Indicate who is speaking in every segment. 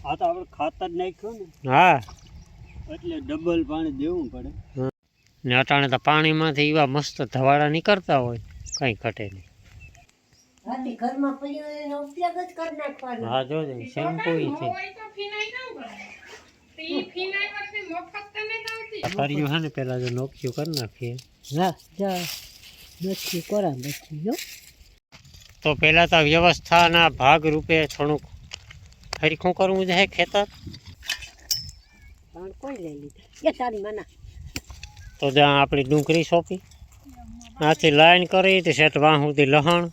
Speaker 1: આ તો આપણે ખાતર નાખ્યું ને,
Speaker 2: હા,
Speaker 1: એટલે ડબલ પાણી દેવું પડે.
Speaker 2: ને અટાણે તો પાણીમાંથી એવા મસ્ત ધવાડા નીકળતા હોય, કંઈ ઘટે નહીં. હા, જોજે શેમ્પૂ છે. કર્યું હે ને પેલા જો નોખ્યું કરી નાખીએ. તો પેલા તો વ્યવસ્થાના ભાગ રૂપે થોડુંક હરીખું કરવું છે ખેતર. તો જ્યાં આપણી ડુંગળી સોંપી આથી લાઈન કરી તો સેટ વાહ સુધી લહણ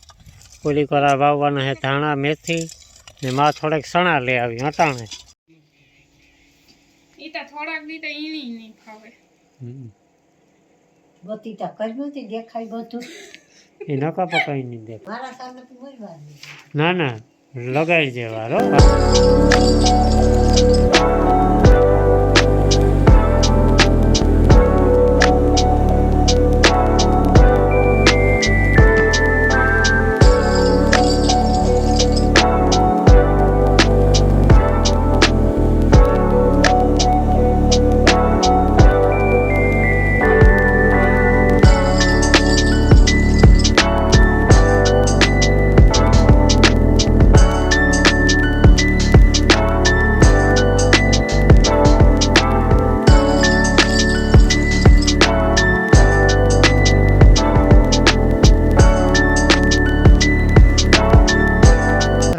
Speaker 2: ઓલી કરા વાવવાના હે ધાણા મેથી ને માં થોડેક સણા લઈ આવી અટાણે.
Speaker 3: થોડાક દી તો ઈની નહીં ખાવે.
Speaker 4: દેખાય બધું
Speaker 2: એ નકા પકાઈ નહીં દે. ના ના લગાડી દેવા રો.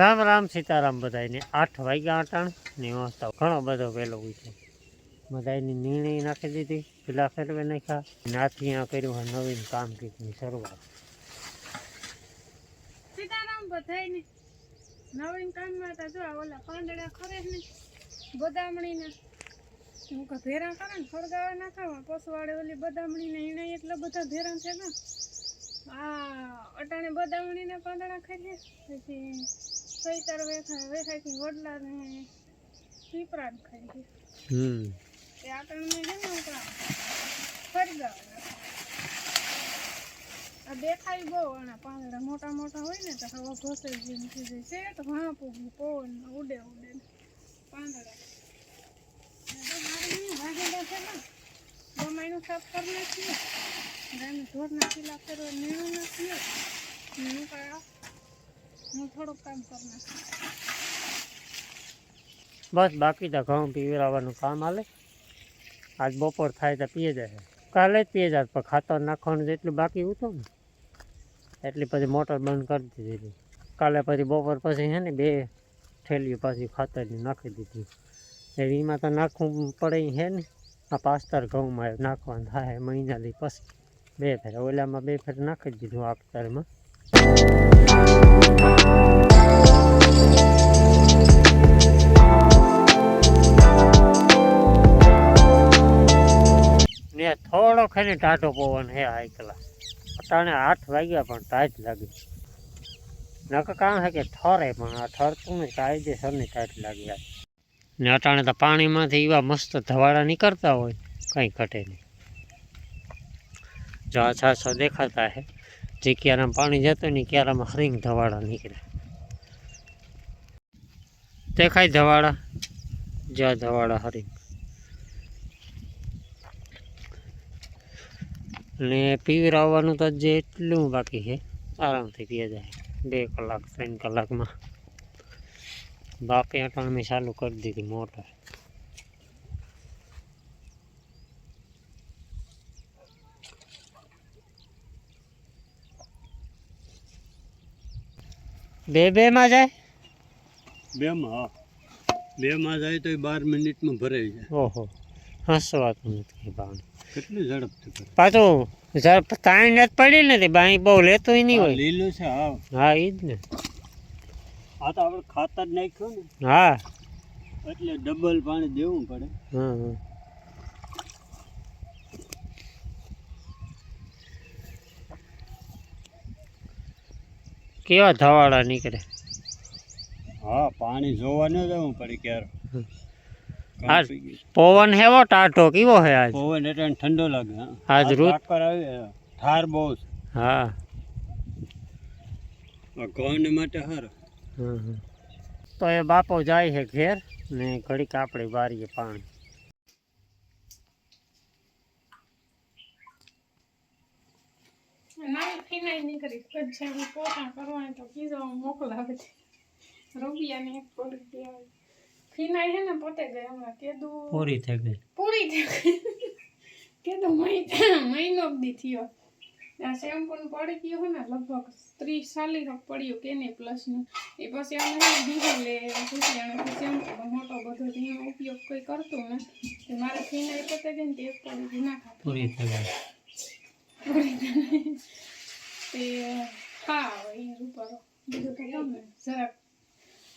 Speaker 2: રામ રામ સીતારામ બધાને. 8 વાગ્યા અટાણ ને વાસ્તા ઘણો બધો વહેલો હોય છે. બધાની નિર્ણય નાખી દીધી, પેલા ફેરવે નાખ્યા. નાથી અહીંયા કર્યું હોય નવીન કામગીરીની શરૂઆત.
Speaker 3: સીતારામ બધાને નવીન કામમાં તો જો ઓલા પાંદડા ખરે ને બદામણીને હું કે ભેરા કરે ને ફરગાવા નાખાવા પસવાડે ઓલી બદામણીને એને એટલા બધા ભેરા છે ને આ અટાણે બદામણીને પાંદડા ખાઈએ પછી સૈતર વેખાયથી વડલા ને પીપરા ખાઈએ. એ આટણને છે ને ફરગાવા આ દેખાય બહુ આના પાંદડા મોટા મોટા હોય ને તો હવા ઘસાઈ જેમ થઈ જાય છે તો ઘણા પૂગી પવન ઉડે ઉડે પાંદડા વાગેલા છે ને ગમાઈનું સાફ કરી નાખીએ ગાયને ઢોર નાખીલા ફેરવા નીણું નાખીએ નીણું કાઢા હું થોડુંક કામ કરી નાખીએ.
Speaker 2: બસ બાકી તો ઘઉં પીવરાવવાનું કામ હાલે. આજ બપોર થાય તો પીએ જાય. કાલે જ પીએ જાય પણ ખાતર નાખવાનું જેટલું બાકી હતું ને એટલી પછી મોટર બંધ કરી દીધી. કાલે પછી બપોર પછી છે ને 2 થેલીઓ પાછી ખાતરની નાખી દીધી. એમાં તો નાખવું પડે છે ને આ 5 ઘઉંમાં નાખવાનું થાય મહિનાથી પછી 2 ફેર. ઓલામાં 2 ફેર નાખી દીધું આખતરમાં. ને થોડો ખાલી ટાઢો પવન હે હાઈ ક્લાસ. અટાણે 8 વાગ્યા પણ ટાઈટ લાગે. નકર કામ છે કે ઠરે પણ આ ઠરતું ને કાયદેસરની ટાઈટ લાગી. ને અટાણે તો પાણીમાંથી એવા મસ્ત ધવાડા નીકળતા હોય, કંઈ ઘટે નહીં. જો આ છાછો દેખાતા હે જે ક્યારામાં પાણી જતું ને ક્યારામાં હરીંગ ધવાડા નીકળે. દેખાય ધવાડા, જ્યાં ધવાડા હરીંગ. ને પીવરાવવાનું તો જેટલું બાકી છે આરામથી પીએ જાય 2 કલાક 3 કલાકમાં. બાપે અટાણ મેં ચાલુ કરી દીધી મોટર. બે માં જાય
Speaker 1: 2 માં જાય તો 12 મિનિટમાં ભરાઈ જાય.
Speaker 2: ઓહો હસવાતું નથી પાણી
Speaker 1: કેટલી ઝડપથી
Speaker 2: પાછું ઝડપ તાણી જ પડી નથી બાઈ બહુ લેતું નહીં હોય.
Speaker 1: લીલું છે.
Speaker 2: હા એ જ ને.
Speaker 1: આ તો આપણે ખાતર નાખ્યું ને,
Speaker 2: હા
Speaker 1: એટલે ડબલ પાણી દેવું પડે.
Speaker 2: કેવા ધવાડા નીકળે.
Speaker 1: હા પાણી જોવા ન જવું પડે ક્યારે.
Speaker 2: આજ પવન હેવો ટાઢો કેવો હે આજ.
Speaker 1: પવન એટલે ઠંડો લાગે.
Speaker 2: આજ રૂત
Speaker 1: ઠાર બહુ છે.
Speaker 2: હા
Speaker 1: ઘઉં માટે સારું.
Speaker 2: તો એ બાપો જાય છે ઘેર ને ઘડીક આપણે બારીએ પાણી.
Speaker 3: નાની ફીનાઈ નીકળી પછી હું પોતા કરવાની તો કીધું મોકલાવે છે રૂપિયાને એક પડી દેવાય. ફીનાઈ છે ને પોતે ગઈ હમણાં કીધું
Speaker 2: પૂરી થઈ ગઈ.
Speaker 3: પૂરી થઈ ગઈ કીધું મહિનો દી થયો. આ શેમ્પૂ પડી ગયો હોય ને લગભગ 30-40 પડ્યું કે નહીં પ્લસનું. એ પછી અમે બીજું લે પૂછી આને શેમ્પૂ મોટો બધો એનો ઉપયોગ કોઈ કરતું ને તે મારે ફીનાઈ પોતે ગઈ ને તે એક પડી ના ખાતી
Speaker 2: પૂરી થઈ ગઈ.
Speaker 3: તે હા એ રૂપારો બીજું તો ગમે જરાક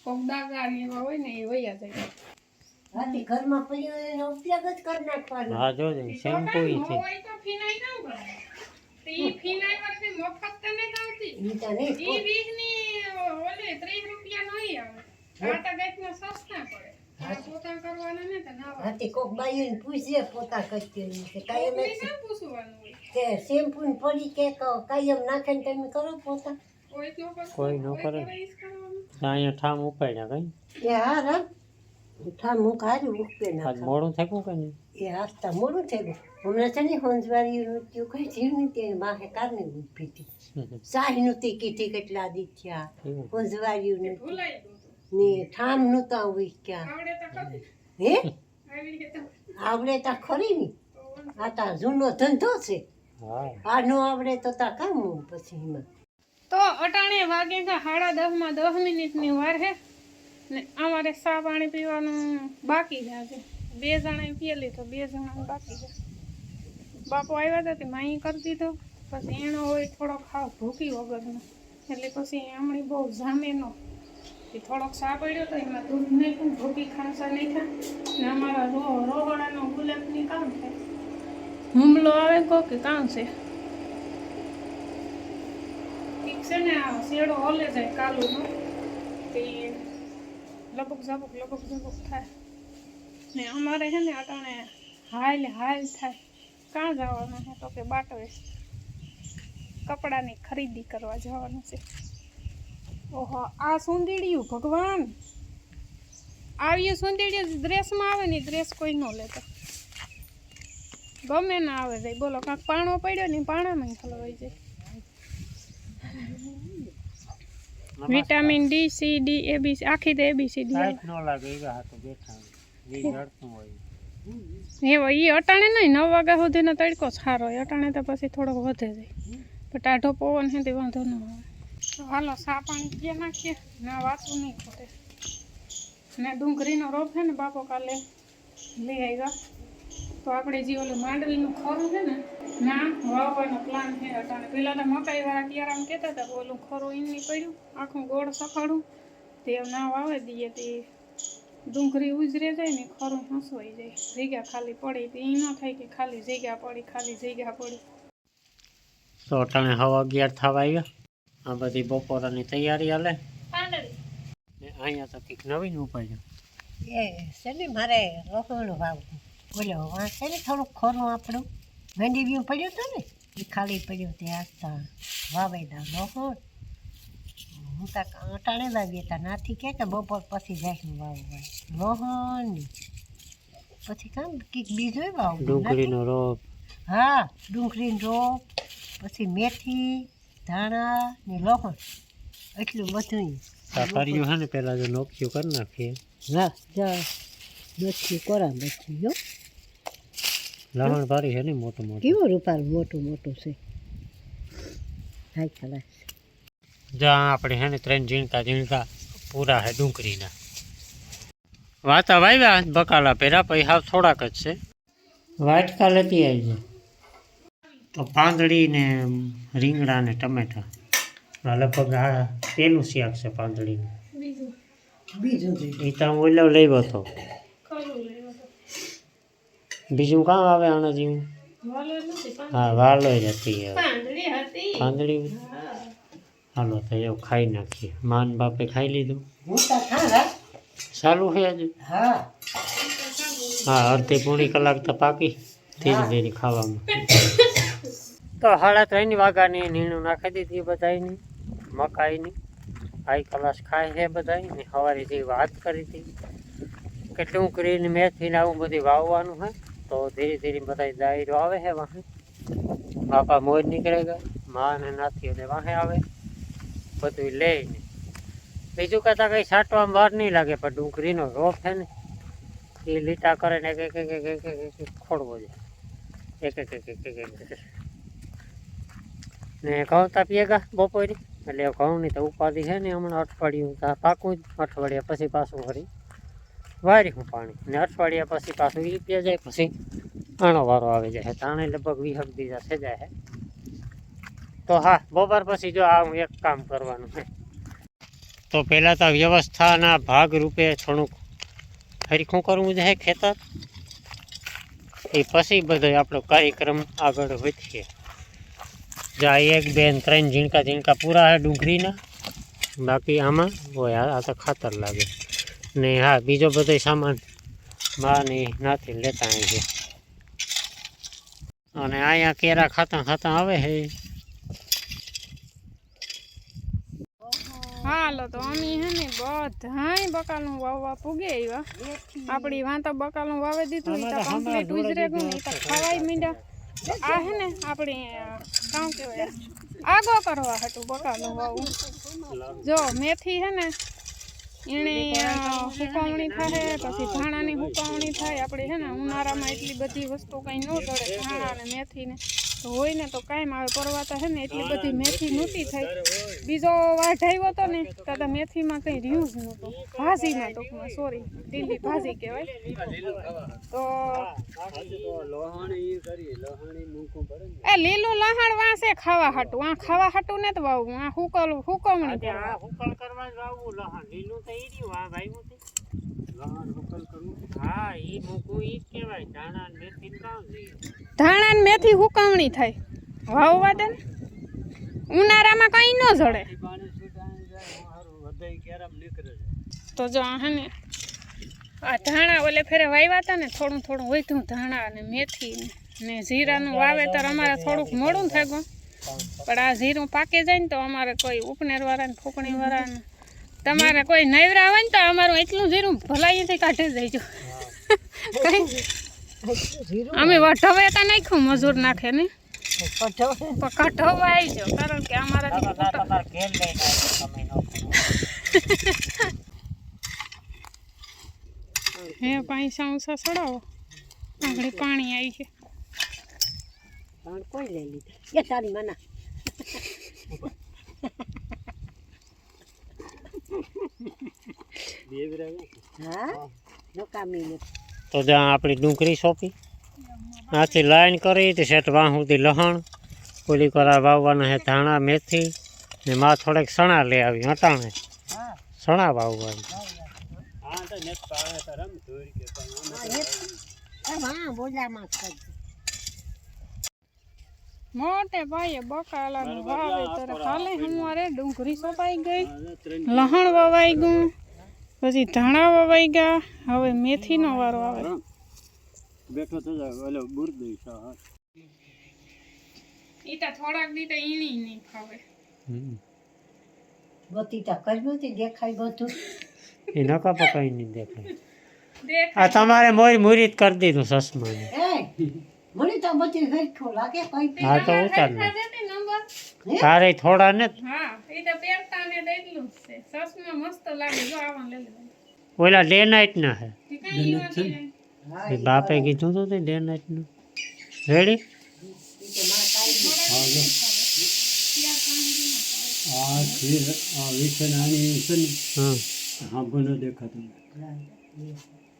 Speaker 3: કોક દાગા ને એવા હોય ને એ વયા જાય.
Speaker 4: હાથી ઘરમાં પડ્યો એનો ઉપયોગ જ કરી નાખવાનો.
Speaker 2: હા જોજે શેમ્પૂ ઈ છે.
Speaker 3: હોય તો ફીનાઈ ના કરે તે ઈ ફીનાઈ વરસે મફત તો નહીં આવતી.
Speaker 4: ઈ તો નહીં.
Speaker 3: ઈ વીકની ઓલે 30 રૂપિયા નહીં આવે. આ તો ગઈકના સસ્તા પડે. આ પોતા કરવાના ને તો ના આવે.
Speaker 4: હાથી કોક બાઈને પૂછીએ પોતા કરતી હોય કે કાયમ
Speaker 3: કોઈ ના પૂછવાનું હોય.
Speaker 4: તે શેમ્પૂ ને પડી કે કાયમ નાખે ને તમે કરો પોતા.
Speaker 3: કોઈ ન કરે.
Speaker 2: કોઈ ન કરે.
Speaker 3: ઈ જ કરવાનું.
Speaker 2: અહીંયા ઠામ ઉપાડ્યા કઈ.
Speaker 4: એ હા રામ ઉઠા મુખ હારું ઉઠે
Speaker 2: આજ
Speaker 4: ના
Speaker 2: મોડું થયું કે નહીં?
Speaker 4: એ હાસતા મોડું થઈ ગયું. હમણાં છે ને હોંજવારી નૃત્યો કઈ થયું નહીં તે માહે કારની ઊભી હતી. શાહી નૃત્ય કીધી કેટલા દી થયા
Speaker 2: એવું.
Speaker 4: હોંજવારી નૃત્ય
Speaker 3: ભૂલાઈ ગયું.
Speaker 4: ને ઠામ નહોતા હોય ક્યાં
Speaker 3: આવડે તો ખરી.
Speaker 4: હે
Speaker 3: આવી રીતે
Speaker 4: આવડે તા ખરી ની આ તા જૂનો ધંધો છે.
Speaker 2: હા
Speaker 4: આ નો આવડે તો તા કામ પછી એમાં
Speaker 3: તો અટાણે વાગે કે 10:30 10 મિનિટની વાર હે ને અમારે ચા પાણી પીવાનું બાકી છે આજે. 2 જણાએ પીએલી તો 2 જણાને બાકી છે. બાપો આવ્યા હતા તે માઈ કરી દીધો પછી એનો હોય થોડોક ખાવ ભૂખી વગરનો એટલે પછી હમણાં બહુ જામે નો એ થોડોક ચા પડ્યો તો એમાં દૂધ નાખ્યું ભૂખી ખાંસા નાખ્યા ને અમારા રોહડાનો ગુલાબની કામ થાય હુમલો આવે કહો કે કામ છે ઠીક છે ને આ શેડો હલે જાય કાલુનો તે લબક ઝબક થાય ને અમારે છે ને અટાણે હાલ થાય કાં જવાનું છે તો કે બાટવે કપડાની ખરીદી કરવા જવાનું છે. ઓહો આ સુંદીડિયું ભગવાન આવ્યું સુંદીડિયું ડ્રેસમાં આવે ને ડ્રેસ કોઈ ન લેતો ગમે ના આવે જાય બોલો કાંક પાણો પડ્યો ને પાણામાં હલવાઈ જાય. Vitamin D C D ABC આખી તો એબીસીડી
Speaker 2: લાઈટ ન લાગે એવા હાથો બેઠા ઈ જડતું હોય.
Speaker 3: એવો એ અટાણે નહીં 9 વાગ્યા સુધીનો તડકો સારો હોય અટાણે તો પછી થોડોક વધે જાય પણ ટાઢો પવન છે તે વાંધો ન આવે. તો હાલો ચા પાણી પીએ નાખીએ ના વાંચવું નહીં ખોટે ને ડુંગળીનો રોપ છે ને બાપો કાલે લઈ આવ્યા તો આપણે જે ઓલું માંડવીનું ખરું છે ને ના વાવવાનો પ્લાન છે અટાણે. પહેલાં તો મકાઈવાળા ક્યારામાં કહેતા હતા ઓલું ખરું એમની પડ્યું આખું ગોળ સફાડું તે ના વાવે દઈએ તે ડુંગળી ઉજરે જાય ને ખરું હસવાઈ જાય જગ્યા ખાલી પડી તો એ ન થાય કે ખાલી જગ્યા પડી.
Speaker 2: તો અટાણે 11:30 થવા આવ્યા. આ બધી બપોરાની તૈયારી હાલે ને અહીંયા તો કંઈક નવીન ઉપાડ્યું.
Speaker 4: એ છે ને મારે રસોડું વાવવું બોલો વાં છે ને થોડુંક ખોરું આપણું મેંડી પડ્યું હતું ને એ ખાલી પડ્યું તે આસ્તા વાવેલા રસોડ હું તો અટાણે વાવીએ તા નાથી કે બપોર પછી જાય વાવવા રોહન પછી કામ કંઈક બીજું વાવું
Speaker 2: ડુંગળીનો રોપ.
Speaker 4: હા ડુંગળીનો રોપ પછી મેથી ધાણા ને લોહણ એટલું બધું
Speaker 2: કર્યું છે ને પેલા જો નોખ્યું કરી નાખીએ.
Speaker 4: હા જા બચ્ચું કોરા બચ્ચું જો
Speaker 2: લહણ ભારી છે ને મોટું
Speaker 4: કેવું રૂપાલ મોટું છે હાય ખલાસ
Speaker 2: જ્યાં આપણે છે ને 3 ઝીણકા પૂરા છે ડુંગળીના. વાતા વાવ્યા બકાલા પહેરા પછી હાવ થોડાક જ છે. વાટકા લેતી આવી છે તો પાંદડી ને રીંગણા ને ટમેટા લગભગ આ પેલું શાક છે પાંદડીનું.
Speaker 4: બીજું
Speaker 2: એ તો હું ઓલો લેવો હતો. બીજું કામ આવે આના જેવું? હા વાલો જ હતી પાંદડી. હાલો તો એવું ખાઈ નાખીએ. માન બાપે ખાઈ લીધું. ચાલુ છે હજુ?
Speaker 4: હા
Speaker 2: અડધી પોણી કલાક તો પાકી ધીરે ધીરે ખાવામાં. તો 3:30 વાગ્યાની નીણું નાખી દીધી બધાની મકાઈની હાઈ ક્લાસ ખાય છે બધા ને સવારે જે વાત કરી હતી કે ડુંગળીને મેથીને આવું બધું વાવવાનું છે તો ધીરે ધીરે બધા દાયરો આવે છે વાહે બાપા મોજ નીકળે ગયા માં ને નાથી અને વાહે આવે બધું લઈને બીજું કહેતા કંઈ છાંટવામાં વાર નહીં લાગે પણ ડુંગળીનો રોપ છે ને એ લીટા કરે ને એક ખોડવો જાય એક ને ઘઉં તાપીએ ગા બપોરે એટલે ઘઉંની તો ઉપાધિ છે ને હમણાં અઠવાડિયું પાકું જ અઠવાડિયા પછી પાછું ફરી વાર્યું પાણી ને અઠવાડિયા પછી પાછું એ પીએ જાય પછી આનો વારો આવી જાય તાણે લગભગ 20 દીધા થઈ જાય તો હા બપોર પછી જો આ હું એક કામ કરવાનું છે તો પહેલાં તો વ્યવસ્થાના ભાગ રૂપે થોડુંક હરીખું કરવું છે ખેતર એ પછી બધો આપણો કાર્યક્રમ આગળ વધીએ જા 1 2 3 ઝીણકા પૂરા છે ડુંગળીના બાકી આમાં હોય આ તો ખાતર લાગે ને હા બીજો બધો સામાન માની નાથી લેતા આવી છે અને અહીંયા કેરા ખાતા આવે છે
Speaker 3: હાલો તો અમે હે ને બધાય બકાલું વાવવા પૂગે આવ્યા આપણી વાં તો બકાલું વાવી દીધું એ તો કમ્પ્લીટ ઉજરે ગયું એ તો ખવાઈ મીંડા આ હે ને આપણી કામ કહેવાય આગો કરવા હતું બકાલું વાવું જો મેથી હે ને એને હુકવણી થાય પછી ધાણાની હુકવણી થાય આપણે હે ને ઉનાળામાં એટલી બધી વસ્તુ કંઈ ન ચડે ધાણા ને મેથી ને તો હોય ને તો કાંઈ આવે પરવાતા હે ને એટલી બધી મેથી નહોતી થઈ બીજો વાઢ આવ્યો હતો ને તો મેથીમાં કંઈ રહ્યું જ નહોતું ભાજીમાં ટૂંકમાં સોરી લીલી ભાજી કહેવાય તો એ લીલું લહાણ વાંસે ખાવા હાટું આ ખાવા હાટું ને તો વાવું આ હુકવણી કરવા
Speaker 2: કરવા જ વાવવું લહણ લીલું તો ઈ રહ્યું આ ભાઈ હા ઈ મૂકવું ઈ જ કહેવાય ધાણા ને મેથી કામ
Speaker 3: ધાણા ને મેથી હુકવણી થાય વાવવા દે ને ઉનાળામાં કઈ ન જડે તો જો હે ને આ ધાણા ઓલે ફેરે વાવ્યા હતા ને થોડું વધ્યું ધાણા અને મેથી ને જીરાનું વાવેતર અમારે થોડુંક મોડું થઈ ગયું પણ આ જીરું પાકે જાય ને તો અમારે કોઈ ઉપનેરવાળા ને ફૂકણીવાળા ને તમારે કોઈ નવરા હોય ને તો અમારું એટલું જીરું ભલાઈથી કાઢી દેજો અમે વઢવે તો નાખ્યું મજૂર નાખે ને કઢવા આવી જાવ કારણ કે અમારા હે પૈસા ઊંસા ચડાવો આગળ પાણી આવી છે
Speaker 4: કોઈ લઈ લીધા એ તારી મના
Speaker 2: તો જ્યાં આપણી ડુંગળી સોંપી આથી લાઈન કરી તે સેટ વાં સુધી લહણ ઓલી કરા વાવવાના છે ધાણા મેથી ને માં થોડેક સણા લઈ આવી અટાણે સણા વાવવાની
Speaker 3: મોટે ભાઈએ બકાલાનું વાવેતર હાલે અમારે ડુંગળી સોંપાઈ ગઈ લહણ વવાઈ ગયું પછી ધાણા વવાઈ ગયા હવે મેથીનો વારો આવે
Speaker 1: બેઠો થઈ જાય ઓલો બુરદી
Speaker 3: ઈ તો થોડાક દી તો ઈણી નહીં ખાવે
Speaker 4: ગોતીતા કરવું દેખાય બધું
Speaker 2: એ નકા પકાઈ નહીં દેખાય આ તમારે મોરી મુરીત કરી દીધું સસમાને
Speaker 4: મને તો બધી હરખું લાગે કઈ
Speaker 2: હા તો ઉતાર ને તારે થોડા ને
Speaker 3: હા ઈ તો પહેરતા ને એટલું જ છે સસમાં મસ્ત લાગે જો આવા લે લે
Speaker 2: ઓલા ડે નાઇટ ના હે
Speaker 3: ઈ કઈ નથી
Speaker 2: એ બાપે કીધું તો તે ડે નાઇટ નું રેડી
Speaker 1: હા બનો દેખાતો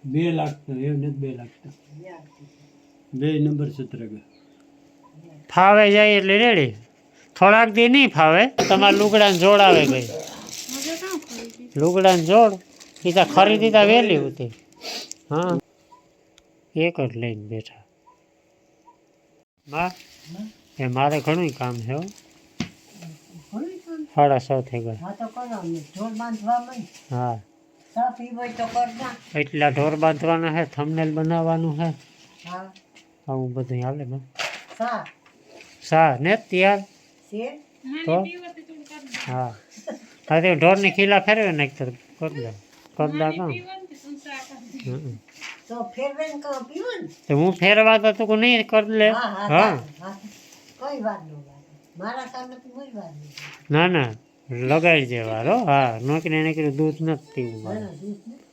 Speaker 1: 2 લાખ તો એમ નથી 2 લાખ તો 2 નંબર સત્ર
Speaker 2: ફાવે જાય એટલે રેડી થોડાક દી નહીં ફાવે તમારે લુગડાને જોડ આવે ગઈ લુગડાને જોડ એ તો ખરીદી તો વહેલી હતી હા એક જ લઈને બેઠા બા એ મારે ઘણું કામ છે 6:30 થઈ ગયા હા એટલા ઢોર બાંધવાના છે થંબનેલ બનાવવાનું છે આવું બધું હાલે બા સા ને તૈયાર તો હા હા તે ઢોરની ખીલા ફેરવે નાખતો કરદા કામ
Speaker 3: પીવાનું કે સંસાર કરે.
Speaker 2: હમ.
Speaker 4: તો ફેરવે ને કહો પીવો ને.
Speaker 2: તો હું ફેરવા તો તું નહીં કરી લે
Speaker 4: હા હા
Speaker 2: હા
Speaker 4: હા કોઈ વાત ન લાગે મારા સામે તો કોઈ વાત નહીં
Speaker 2: ના ના લગાડી દેવા હો હા નોકરી એને કીધું દૂધ નથી પીવું મારે
Speaker 4: દૂધ નથી